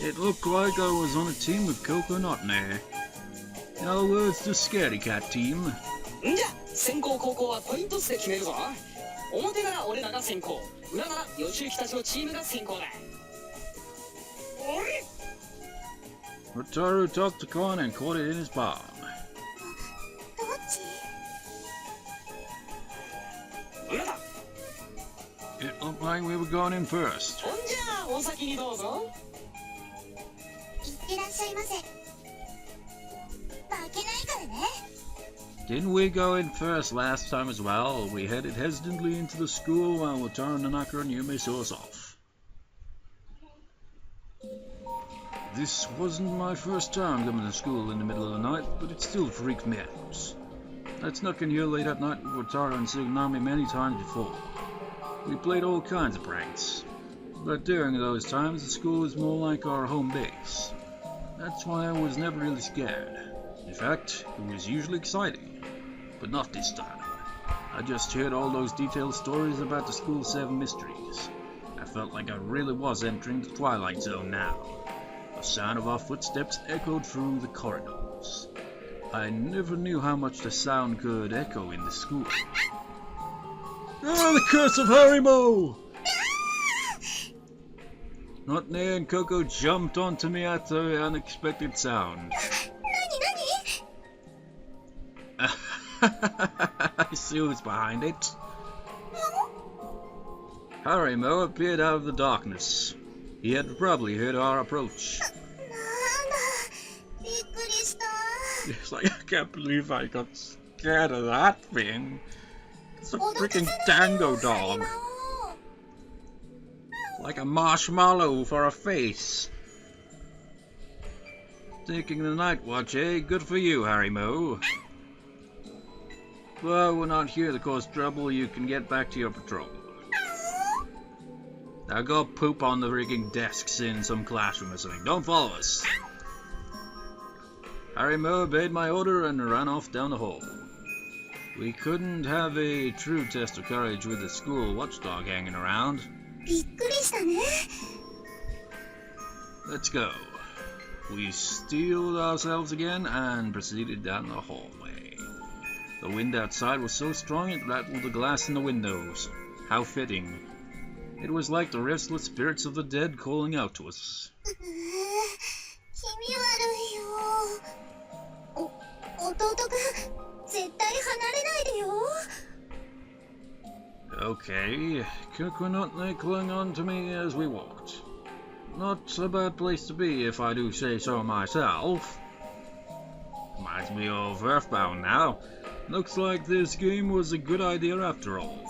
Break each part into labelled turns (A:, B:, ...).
A: It looked like I was on a team with Coco Notney. In other words, the scaredy cat team.
B: んじゃ、先攻後攻はコイントスで決めるぞ。表なら俺らが先攻、裏なら吉行たちのチームが先攻だ。
A: Rotaru took the coin and caught it in his palm.
C: どっち？
B: 裏だ。
A: It looked like we were going in first.
B: ほんじゃあ、お先にどうぞ。
C: いってらっしゃいませ。負けないからね。
A: Didn't we go in first last time as well? We headed hesitantly into the school while Wataru, Nanaka, and Yume saw us off. This wasn't my first time coming to school in the middle of the night, but it still freaked me out. I'd snuck in here late at night with Wataru and Tsunami many times before. We played all kinds of pranks. But during those times, the school was more like our home base. That's why I was never really scared. In fact, it was usually exciting. But not this time. I just heard all those detailed stories about the school's 7 mysteries. I felt like I really was entering the Twilight Zone now. The sound of our footsteps echoed through the corridors. I never knew how much the sound could echo in the school. Oh, the curse of Harimo! Notney and Coco jumped onto me at the unexpected sound. I see who's behind it. Harimo appeared out of the darkness. He had probably heard our approach. It's like, I can't believe I got scared of that thing. It's a freaking dango dog. Like a marshmallow for a face. Taking the night watch, eh? Good for you, Harimo. Well, we're not here to cause trouble. You can get back to your patrol. Now go poop on the freaking desks in some classroom or something. Don't follow us. Harimo obeyed my order and ran off down the hall. We couldn't have a true test of courage with the school watchdog hanging around. Let's go. We steeled ourselves again and proceeded down the hallway. The wind outside was so strong it rattled the glass in the windows. How fitting. It was like the restless spirits of the dead calling out to us. Okay, Coconutney clung on to me as we walked. Not a bad place to be if I do say so myself. Reminds me of Earthbound now. Looks like this game was a good idea after all.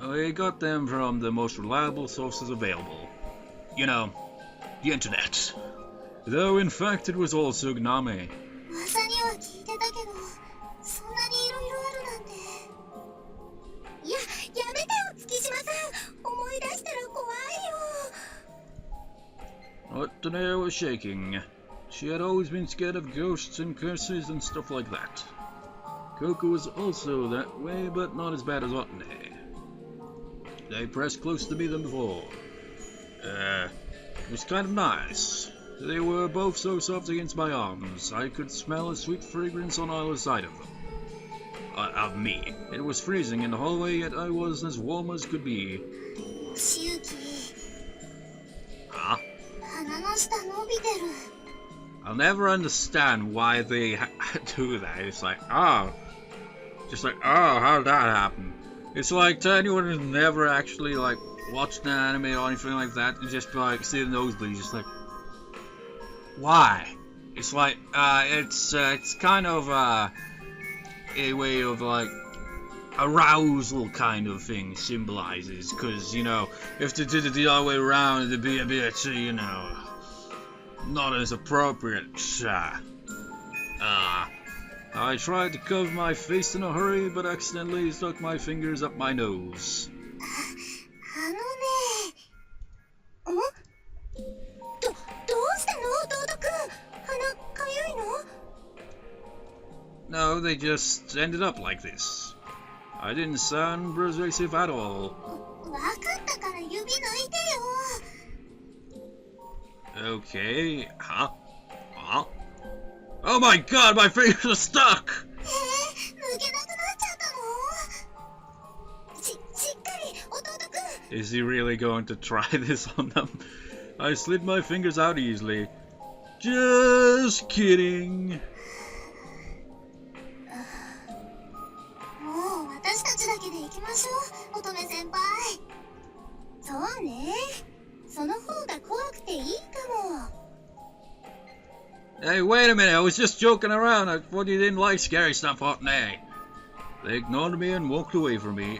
A: We got them from the most reliable sources available. You know, the internet. Though in fact it was all Tsunami. Notney was shaking. She had always been scared of ghosts and curses and stuff like that. Coco was also that way, but not as bad as Notney. They pressed closer to me than before. It was kind of nice. They were both so soft against my arms. I could smell a sweet fragrance on either side of them. Of me. It was freezing in the hallway, yet I was as warm as could be. Huh? I'll never understand why they do that. It's like, oh. Just like, oh, how did that happen? It's like to anyone who's never actually, like, watched an anime or anything like that, you just be like, see the nosebleeds, just like, why? It's like, it's kind of, a way of, like, arousal kind of thing symbolizes, because, you know, if they did it the other way around, it'd be a bit, you know, not as appropriate. I tried to cover my face in a hurry, but accidentally stuck my fingers up my nose. No, they just ended up like this. I didn't sound persuasive at all.
C: わかったから指抜いてよ。
A: Okay, huh? Huh? Oh my god, my fingers are stuck!
C: 抜けなくなっちゃったの？しっかり、弟くん。
A: Is he really going to try this on them? I slid my fingers out easily. Just kidding.
C: もう私たちだけで行きましょう、乙女先輩。そうね、その方が怖くていいかも。
A: Hey, wait a minute, I was just joking around. I thought you didn't like scary stuff, Otney. They ignored me and walked away from me.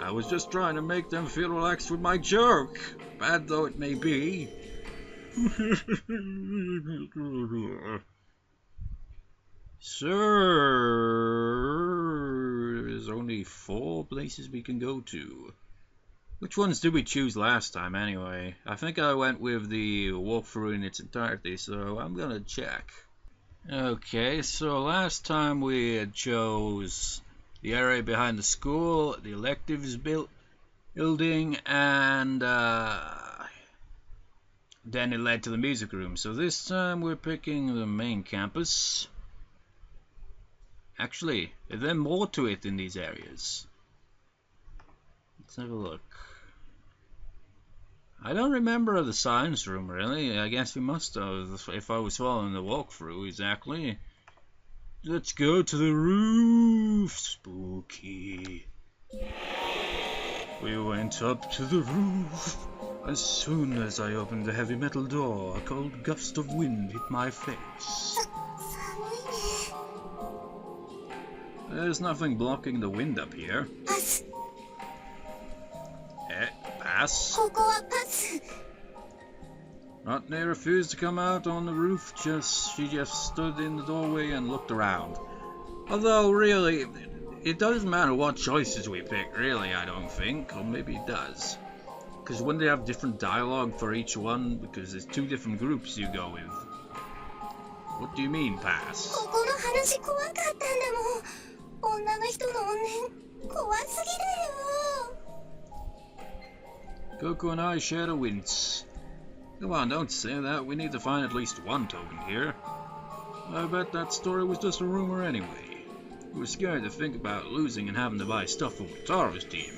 A: I was just trying to make them feel relaxed with my joke, bad though it may be. Sir, there's only 4 places we can go to. Which ones did we choose last time anyway? I think I went with the walkthrough in its entirety, so I'm gonna check. Okay, so last time we chose the area behind the school, the electives building, and then it led to the music room. So this time we're picking the main campus. Actually, is there more to it in these areas? Let's have a look. I don't remember the science room really. I guess we must have if I was following the walkthrough exactly. Let's go to the roof. Spooky. We went up to the roof. As soon as I opened the heavy metal door, a cold gust of wind hit my face.
C: 寒いね。
A: There's nothing blocking the wind up here.
C: パス。
A: Pass?
C: ここはパス。
A: Otney refused to come out on the roof, she just stood in the doorway and looked around. Although, really, it doesn't matter what choices we pick, really, I don't think. Or maybe it does. Because wouldn't they have different dialogue for each one? Because there's 2 different groups you go with. What do you mean, pass?
C: ここの話怖かったんだもん。女の人の怨念、怖すぎだよ。
A: Coco and I shared a wince. Come on, don't say that. We need to find at least 1 token here. I bet that story was just a rumor anyway. We were scared to think about losing and having to buy stuff for Wataru's team.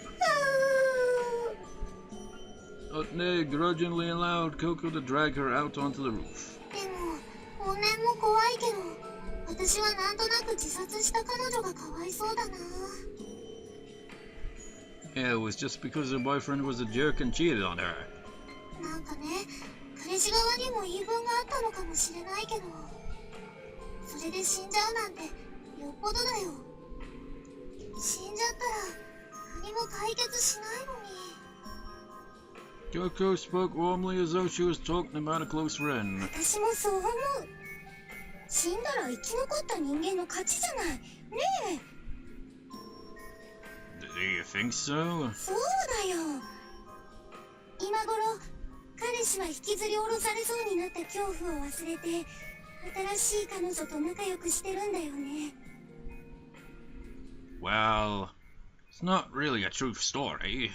A: Otney grudgingly allowed Coco to drag her out onto the roof.
C: でも、怨念も怖いけど、私はなんとなく自殺した彼女がかわいそうだな。
A: Yeah, it was just because her boyfriend was a jerk and cheated on her.
C: なんかね、彼氏側にも言い分があったのかもしれないけど、それで死んじゃうなんてよっぽどだよ。死んじゃったら何も解決しないのに。
A: Coco spoke warmly as though she was talking about a close friend.
C: 私もそう思う。死んだら生き残った人間の勝ちじゃない。ねえ。
A: Do you think so?
C: そうだよ。今頃、彼氏は引きずり下ろされそうになった恐怖を忘れて、新しい彼女と仲良くしてるんだよね。
A: Well, it's not really a true story.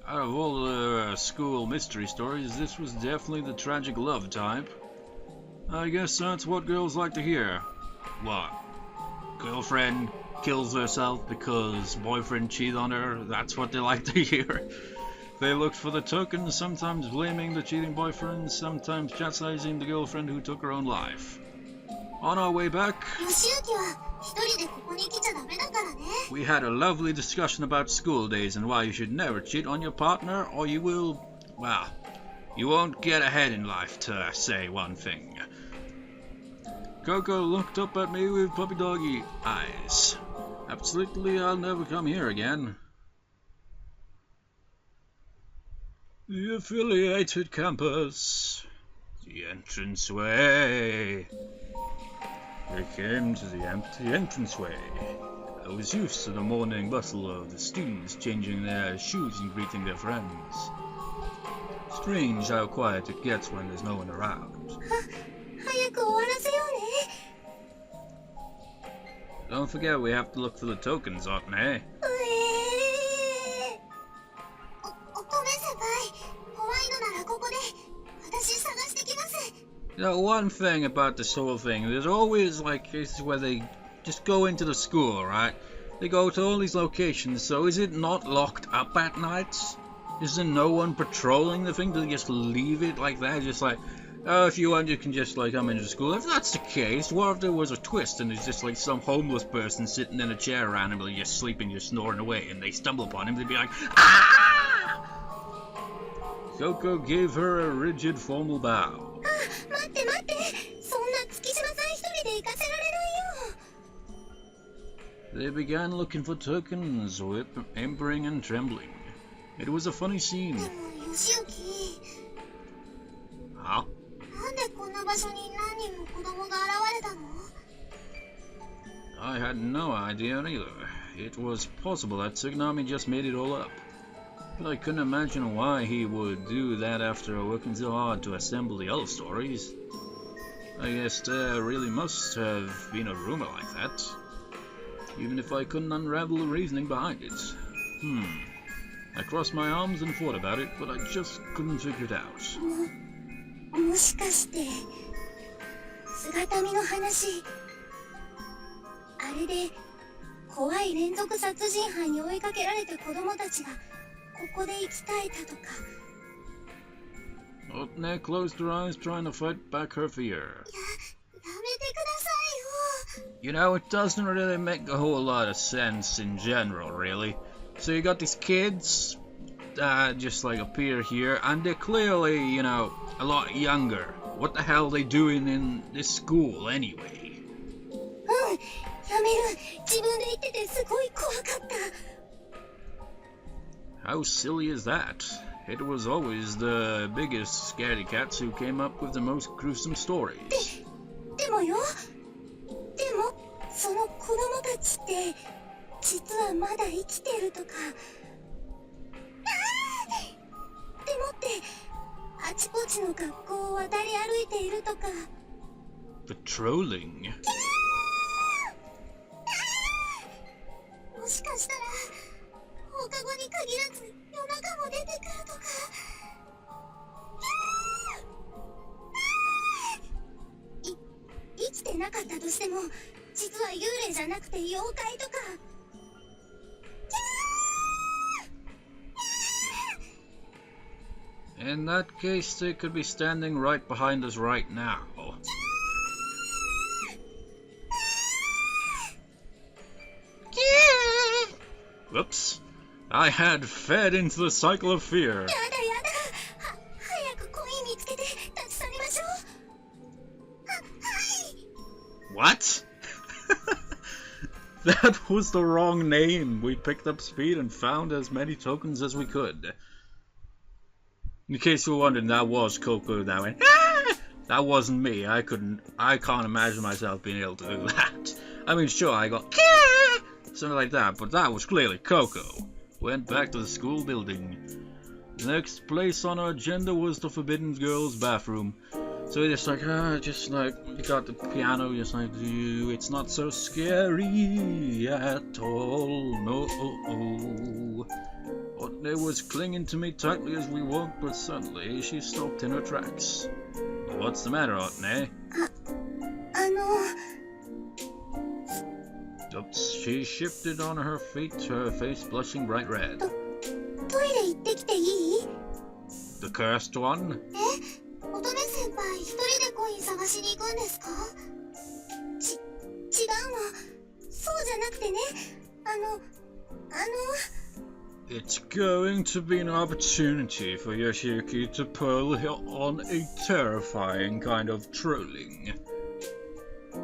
A: Out of all the school mystery stories, this was definitely the tragic love type. I guess that's what girls like to hear. What? Girlfriend kills herself because boyfriend cheated on her? That's what they like to hear. They looked for the tokens, sometimes blaming the cheating boyfriend, sometimes chastising the girlfriend who took her own life. On our way back,
C: 義行は一人でここに来ちゃダメだからね。
A: we had a lovely discussion about school days and why you should never cheat on your partner or you will, well, you won't get ahead in life, to say one thing. Coco looked up at me with puppy doggy eyes. Absolutely, I'll never come here again. The affiliated campus. The entranceway. We came to the empty entranceway. I was used to the morning bustle of the students changing their shoes and greeting their friends. Strange how quiet it gets when there's no one around.
C: 早く終わらせようね。
A: Don't forget we have to look for the tokens, Otney.
C: お
A: You know, one thing about this whole thing, there's always like cases where they just go into the school, right? They go to all these locations, so is it not locked up at nights? Is there no one patrolling the thing? Do they just leave it like that? Just like, oh, if you want, you can just like come into the school. If that's the case, what if there was a twist and there's just like some homeless person sitting in a chair randomly, just sleeping, just snoring away, and they stumble upon him, they'd be like, ah! Coco gave her a rigid, formal bow.
C: 待って待って、そんな月島さん一人で行かせられないよ。
A: They began looking for tokens, whimpering and trembling. It was a funny scene.
C: でも吉行、
A: Huh?
C: なんでこんな場所に何人も子供が現れたの？
A: I had no idea either. It was possible that Tsunami just made it all up. But I couldn't imagine why he would do that after working so hard to assemble the other stories. I guess there really must have been a rumor like that. Even if I couldn't unravel the reasoning behind it. I crossed my arms and thought about it, but I just couldn't figure it out.
C: もしかして姿見の話、あれで怖い連続殺人犯に追いかけられて子供たちがここで生き絶えたとか。
A: Otne closed her eyes, trying to fight back her fear.
C: やめてくださいよ。
A: You know, it doesn't really make a whole lot of sense in general, really. So you got these kids that just like appear here, and they're clearly, you know, a lot younger. What the hell are they doing in this school anyway?
C: やめる。自分で言っててすごい怖かった。
A: How silly is that? It was always the biggest scaredy cats who came up with the most gruesome stories.
C: でもよ、でもその子供たちって実はまだ生きてるとか。でもってあちこちの学校を渡り歩いているとか。
A: Patrolling?
C: もしかしたら放課後に限らず夜中も出てくるとか。生きてなかったとしても実は幽霊じゃなくて妖怪とか。
A: In that case, they could be standing right behind us right now. Whoops. I had fed into the cycle of fear.
C: やだやだ。早くコイン見つけて立ち去りましょう。はい。
A: What? That was the wrong name. We picked up speed and found as many tokens as we could. In case you were wondering, that was Coco that went, ah! That wasn't me. I can't imagine myself being able to do that. I mean, sure, I got something like that, but that was clearly Coco. Went back to the school building. The next place on our agenda was the Forbidden Girls' bathroom. So we just we got the piano, just like, it's not so scary at all, no. Otne was clinging to me tightly as we walked, but suddenly she stopped in her tracks. What's the matter, Otne? Oops, she shifted on her feet, her face blushing bright red.
C: トイレ行ってきていい？
A: The cursed one?
C: 乙女先輩一人でコイン探しに行くんですか？違うの。そうじゃなくてね。
A: It's going to be an opportunity for Yoshiki to pull on a terrifying kind of trolling.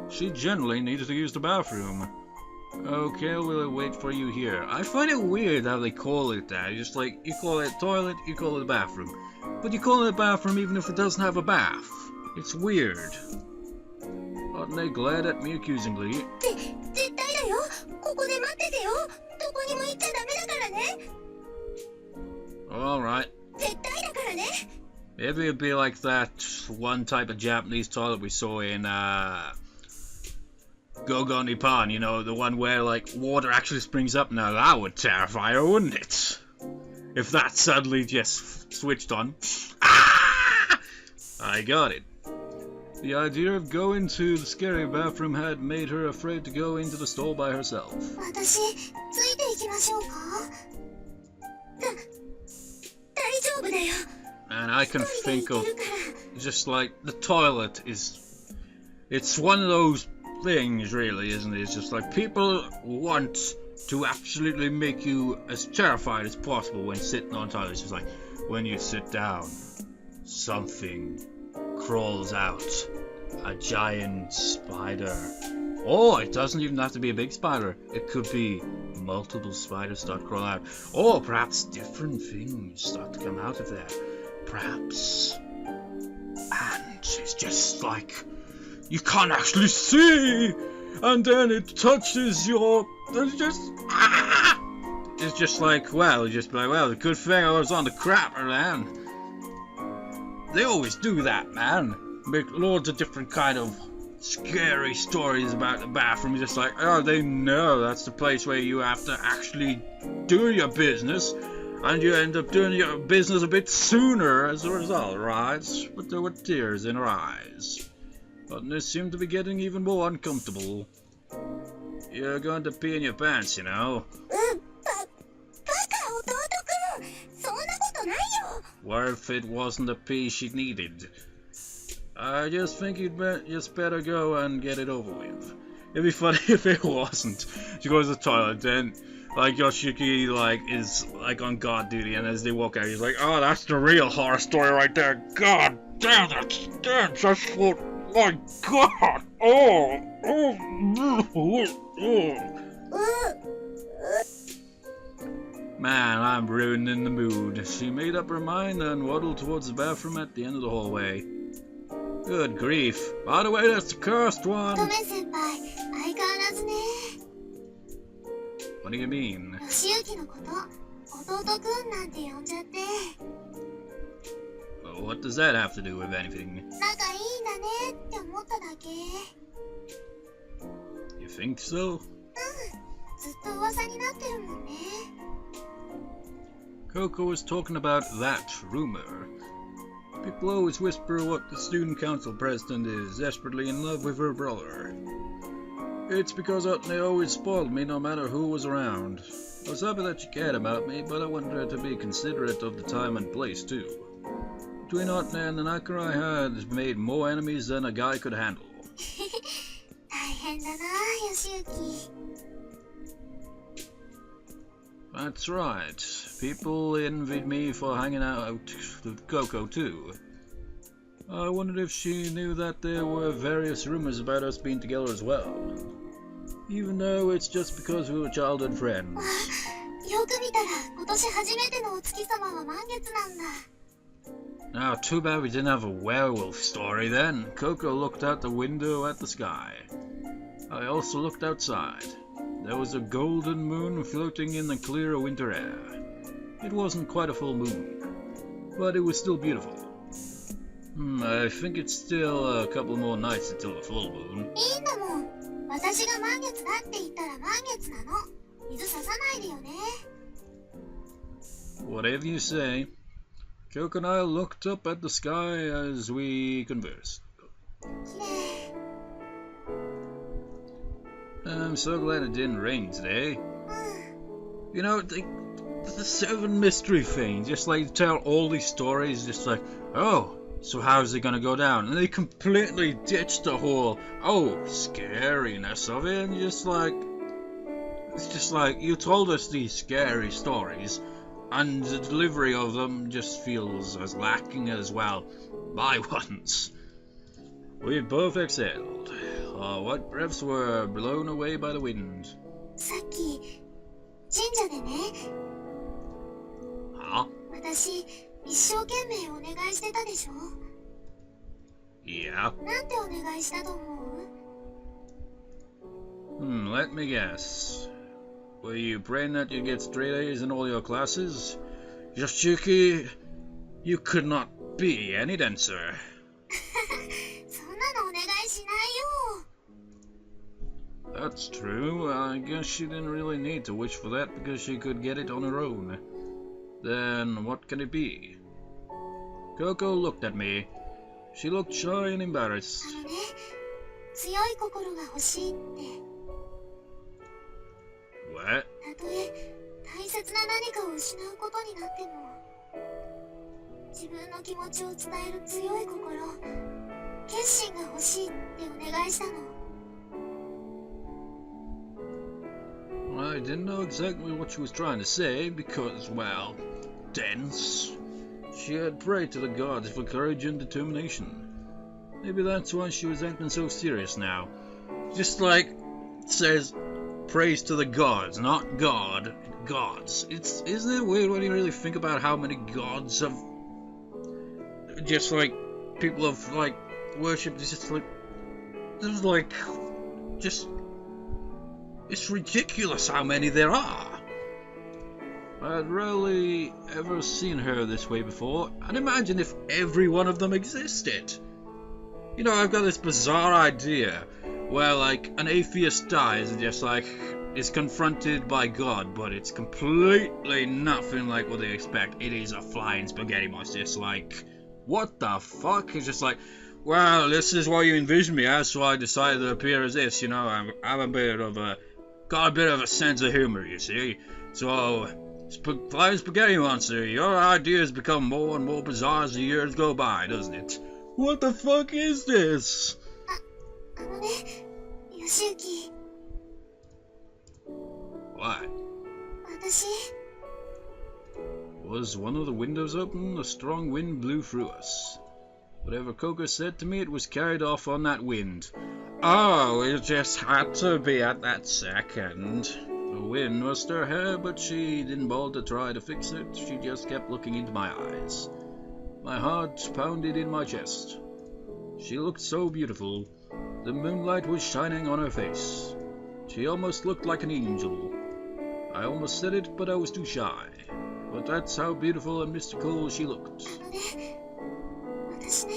A: She generally needed to use the bathroom. Okay, we'll wait for you here. I find it weird how they call it that. Just like, you call it toilet, you call it a bathroom. But you call it a bathroom even if it doesn't have a bath. It's weird. Otne glared at me accusingly.
C: 絶対だよ。ここで待っててよ。どこにも行っちゃダメだからね。
A: Alright.
C: 絶対だからね。
A: Maybe it'd be like that one type of Japanese toilet we saw in, Gogo Nippon, you know, the one where, like, water actually springs up. Now that would terrify her, wouldn't it? If that suddenly just switched on. Ah! I got it. The idea of going to the scary bathroom had made her afraid to go into the stall by herself.
C: 私、ついていきましょうか？大丈夫だよ。
A: And I can think of just like the toilet is, it's one of those things really, isn't it? It's just like people want to absolutely make you as terrified as possible when sitting on toilet. It's just like when you sit down, something crawls out, a giant spider. Oh, it doesn't even have to be a big spider. It could be multiple spiders start crawling out. Or perhaps different things start to come out of there. Perhaps. And it's just like you can't actually see, and then it touches your. It's just. Ah! It's just like, well, the good thing I was on the crapper, man. They always do that, man. Make loads of different kind of scary stories about the bathroom. Just like, oh, they know that's the place where you have to actually do your business. And you end up doing your business a bit sooner as a result, right? With tears in her eyes. But they seem to be getting even more uncomfortable. You're going to pee in your pants, you know. What if it wasn't a pee she needed? I just think you'd just better go and get it over with. It'd be funny if it wasn't. She goes to the toilet, then like Yoshiki is on guard duty, and as they walk out, he's like, "Oh, that's the real horror story right there. God damn it, that's what. My God! Oh. Man, I'm ruining the mood." She made up her mind and waddled towards the bathroom at the end of the hallway. Good grief! By the way, that's the cursed one. What do you mean? What does that have to do with anything? You think so? Coco was talking about that rumor. People always whisper what the student council president is desperately in love with her brother. It's because they always spoiled me no matter who was around. I was happy that she cared about me, but I wanted her to be considerate of the time and place too. Between Otne and Nanakura, I had made more enemies than a guy could handle. That's right. People envied me for hanging out with Coco too. I wondered if she knew that there were various rumors about us being together as well. Even though it's just because we were childhood friends. Now, too bad we didn't have a werewolf story then. Coco looked out the window at the sky. I also looked outside. There was a golden moon floating in the clear winter air. It wasn't quite a full moon, but it was still beautiful. I think it's still a couple more nights until the full moon. Whatever you say. Coco and I looked up at the sky as we conversed. I'm so glad it didn't rain today. You know, the 7 mystery thing, just like tell all these stories, just like, oh, so how's it gonna go down? And they completely ditched the whole, scariness of it, and it's just like, you told us these scary stories, and the delivery of them just feels as lacking as, well, my ones. We both exhaled. Our white breaths were blown away by the wind. Huh? Yeah. Let me guess. Were you praying that you get straight A's in all your classes? Yoshiki, you could not be any denser. That's true. I guess she didn't really need to wish for that because she could get it on her own. Then what can it be? Coco looked at me. She looked shy and embarrassed.
C: 強い心が欲しいって。
A: What?
C: たとえ大切な何かを失うことになっても、自分の気持ちを伝える強い心、決心が欲しいってお願いしたの。
A: I didn't know exactly what she was trying to say because, well, dense. She had prayed to the gods for courage and determination. Maybe that's why she was acting so serious now. Just like it says, praise to the gods, not God, gods. Isn't it weird when you really think about how many gods have just like people have like worshipped? It's just like there's like just it's ridiculous how many there are. I'd rarely ever seen her this way before, and imagine if every one of them existed. You know, I've got this bizarre idea where like an atheist dies and just like is confronted by God, but it's completely nothing like what they expect. It is a flying spaghetti monster. It's like, what the fuck? It's just like, well, this is what you envisioned me as, so I decided to appear as this. You know, I'm a bit of a got a bit of a sense of humor, you see. So, flying spaghetti monster, your ideas become more and more bizarre as the years go by, doesn't it? What the fuck is this?
C: あのね、ヨシユキ。
A: What?
C: 私。
A: Was one of the windows open? A strong wind blew through us. Whatever Coco said to me, it was carried off on that wind. Oh, it just had to be at that second. The wind must her hair, but she didn't bother to try to fix it. She just kept looking into my eyes. My heart pounded in my chest. She looked so beautiful. The moonlight was shining on her face. She almost looked like an angel. I almost said it, but I was too shy. But that's how beautiful and mystical she looked.
C: あのね、私ね。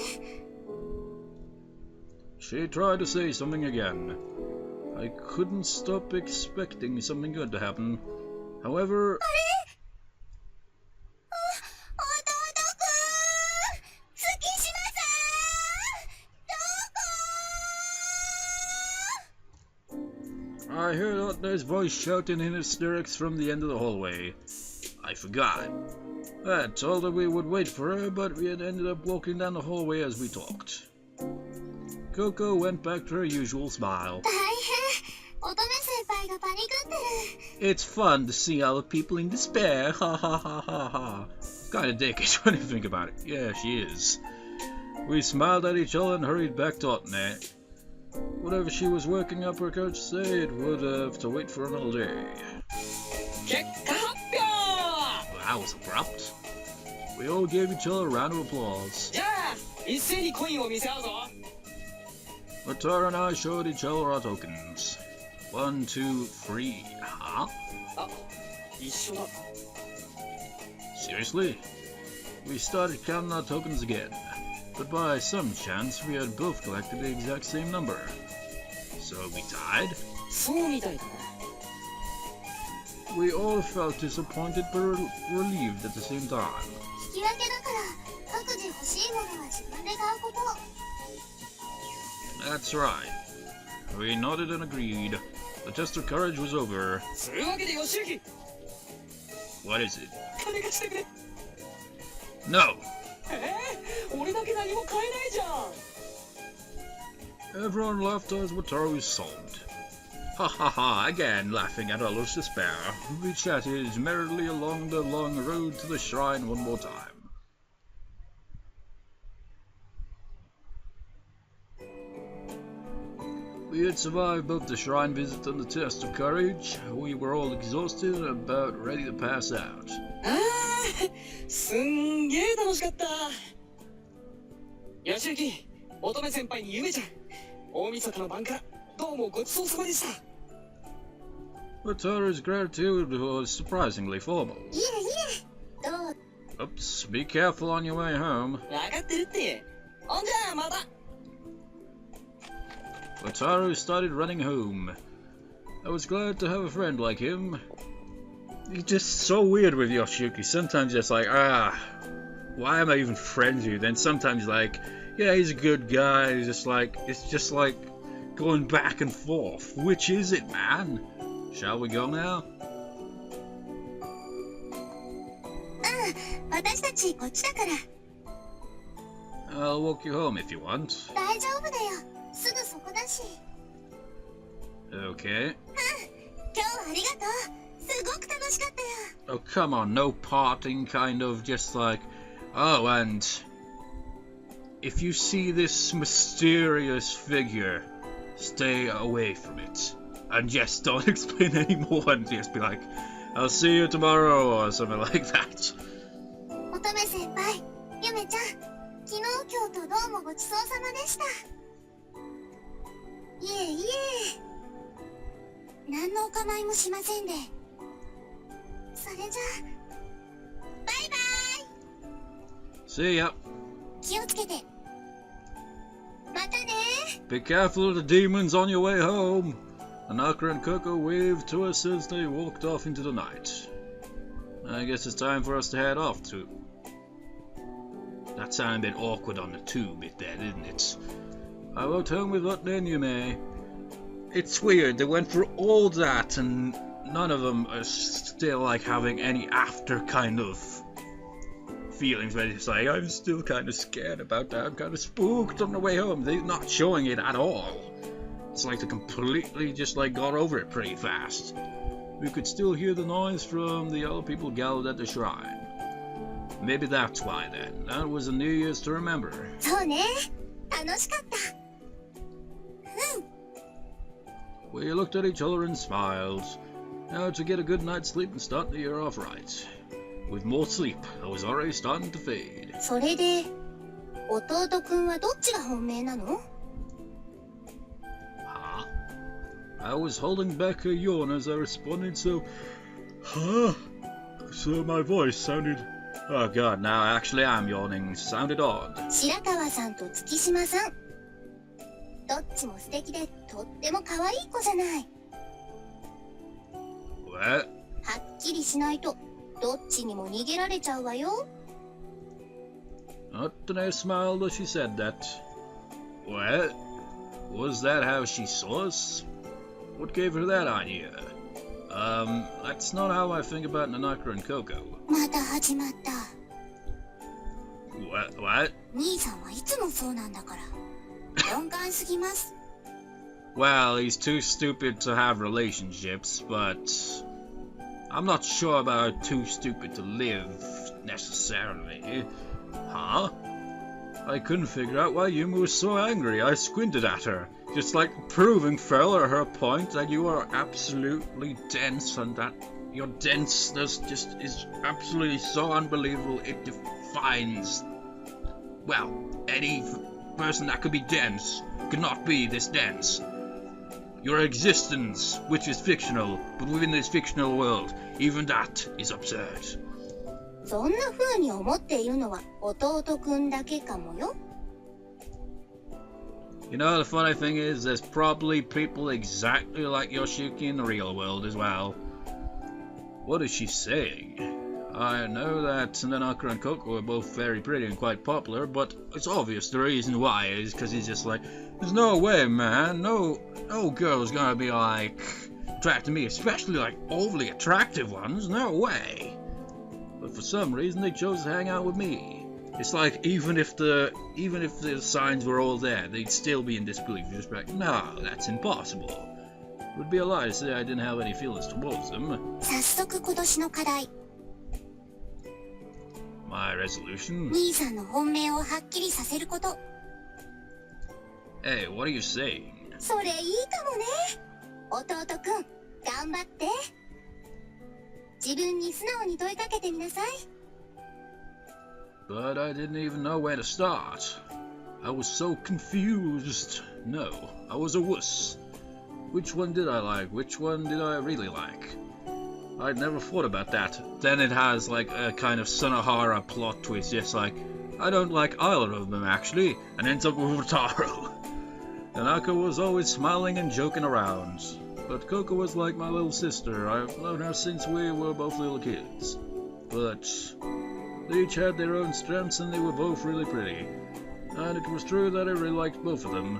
A: She tried to say something again. I couldn't stop expecting something good to happen. However...
C: 弟くん、月島さん、どこ？
A: I heard Otner's voice shouting in hysterics from the end of the hallway. I forgot. I told her we would wait for her, but we had ended up walking down the hallway as we talked. Coco went back to her usual smile.
C: 大変。乙女先輩がパニクってる。
A: It's fun to see all the people in despair. Ha ha ha ha ha. Kinda dickish when you think about it. Yeah, she is. We smiled at each other and hurried back to Otner. Whatever she was working up her courage to say, it would have to wait for another day.
B: 結果発表。
A: Well, that was abrupt. We all gave each other a round of applause.
B: じゃあ一斉にコインを見せ合うぞ。
A: Matara and I showed each other our tokens. 1, 2, 3. Huh?
B: あ、一緒だ。
A: Seriously? We started counting our tokens again, but by some chance we had both collected the exact same number. So we tied?
B: そうみたいだな。
A: We all felt disappointed but relieved at the same time.
C: 引き分けだから各自欲しいものは自分で買うこと。
A: That's right. We nodded and agreed. The test of courage was over.
B: そういうわけでヨシユキ、
A: What is it?
B: 金貸してくれ。
A: No!
B: 俺だけ何も買えないじゃん。
A: Everyone laughed as Wataru sobbed. Ha ha ha, again laughing at Olo's despair. We chatted merrily along the long road to the shrine one more time. We had survived both the shrine visit and the test of courage. We were all exhausted and about ready to pass out.
B: ああ、すんげえ楽しかった。ヨシユキ、乙女先輩に夢ちゃん、大晦日の晩からどうもごちそうさまでした。
A: Wataru's gratitude was surprisingly formal.
C: いえいえ。どう？
A: Oops, be careful on your way home.
B: 分かってるって。ほんじゃあまた。
A: Wataru started running home. I was glad to have a friend like him. He's just so weird with Yoshiyuki. Sometimes just like, why am I even friends with you? Then sometimes like, Yeah, he's a good guy. He's just like, it's just like going back and forth. Which is it, man? Shall we go now?
C: 私たちこっちだから。
A: I'll walk you home if you want.
C: 大丈夫だよ。すぐそこだし。
A: Okay.
C: 今日はありがとう。すごく楽しかったよ。
A: Oh, come on, no parting, kind of, just like, oh, and if you see this mysterious figure, stay away from it. And just don't explain anymore, and just be like, I'll see you tomorrow, or something like that.
C: 乙女先輩、ゆめちゃん、昨日今日とどうもごちそうさまでした。いえいえ、何のお構いもしませんで。それじゃあ、バイバイ。
A: See ya.
C: 気をつけて。またね。
A: Be careful of the demons on your way home. Anaka and Coco waved to us as they walked off into the night. I guess it's time for us to head off too. That sounded a bit awkward on the two bit there, didn't it? I walked home with what then you may. It's weird, they went through all that and none of them are still like having any after kind of feelings where it's like, I'm still kind of scared about that, I'm kind of spooked on the way home. They're not showing it at all. It's like they completely just like got over it pretty fast. We could still hear the noise from the other people gathered at the shrine. Maybe that's why then. That was a New Year's to remember.
C: そうね。楽しかった。
A: We looked at each other and smiled. Now to get a good night's sleep and start the year off right. With more sleep, I was already starting to fade.
C: それで、弟くんはどっちが本命なの？
A: Huh? I was holding back a yawn as I responded, so my voice sounded... Oh god, now actually I'm yawning. Sounded odd.
C: 白川さんと月島さん。どっちも素敵でとっても可愛い子じゃない。
A: What?
C: はっきりしないとどっちにも逃げられちゃうわよ。
A: Otane smiled as she said that. What? Was that how she saw us? What gave her that idea? That's not how I think about Nanaka and Coco.
C: また始まった。
A: What?
C: 兄さんはいつもそうなんだから。鈍感すぎます。
A: Well, he's too stupid to have relationships, but I'm not sure about too stupid to live, necessarily. Huh? I couldn't figure out why Yuma was so angry. I squinted at her, just like proving further her point that you are absolutely dense and that your denseness just is absolutely so unbelievable it defines, well, any person that could be dense could not be this dense. Your existence, which is fictional, but within this fictional world, even that is absurd.
C: そんな風に思っているのは弟くんだけかもよ。
A: You know, the funny thing is, there's probably people exactly like Yoshiki in the real world as well. What is she saying? I know that Nanaka and Coco are both very pretty and quite popular, but it's obvious the reason why is because he's just like, there's no way, man, no girl's gonna be like attracted to me, especially like overly attractive ones, no way. But for some reason they chose to hang out with me. It's like even if the signs were all there, they'd still be in disbelief. Just like, no, that's impossible. It would be a lie to say I didn't have any feelings towards them.
C: 早速今年の課題。
A: My resolution?
C: 兄さんの本命をはっきりさせること。
A: Hey, what are you saying?
C: それいいかもね。弟くん、頑張って。自分に素直に問いかけてみなさい。
A: But I didn't even know where to start. I was so confused. No, I was a wuss. Which one did I like? Which one did I really like? I'd never thought about that. Then it has like a kind of Sunohara plot twist, just like, I don't like either of them actually, and ends up with Wataru. Nanaka was always smiling and joking around, but Coco was like my little sister. I've known her since we were both little kids. But they each had their own strengths and they were both really pretty. And it was true that I really liked both of them.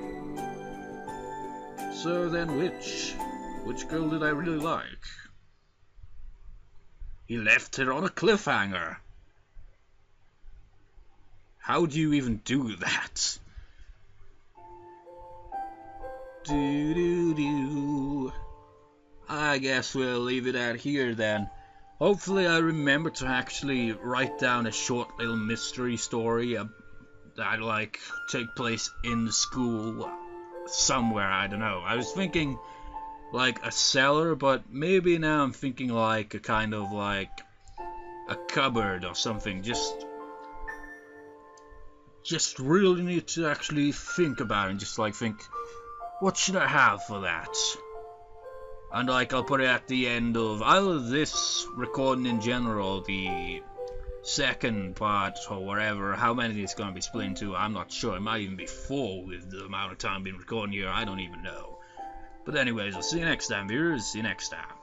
A: So then which? Which girl did I really like? He left her on a cliffhanger. How do you even do that? Do. I guess we'll leave it at here then. Hopefully I remember to actually write down a short little mystery story that like take place in the school somewhere, I don't know. I was thinking like a cellar, but maybe now I'm thinking like a kind of like a cupboard or something. Just really need to actually think about it and just like think, what should I have for that? And like I'll put it at the end of either this recording in general, the second part or whatever, how many it's going to be split into, I'm not sure. It might even be 4 with the amount of time being recording here, I don't even know. But anyways, I'll see you next time, viewers. See you next time.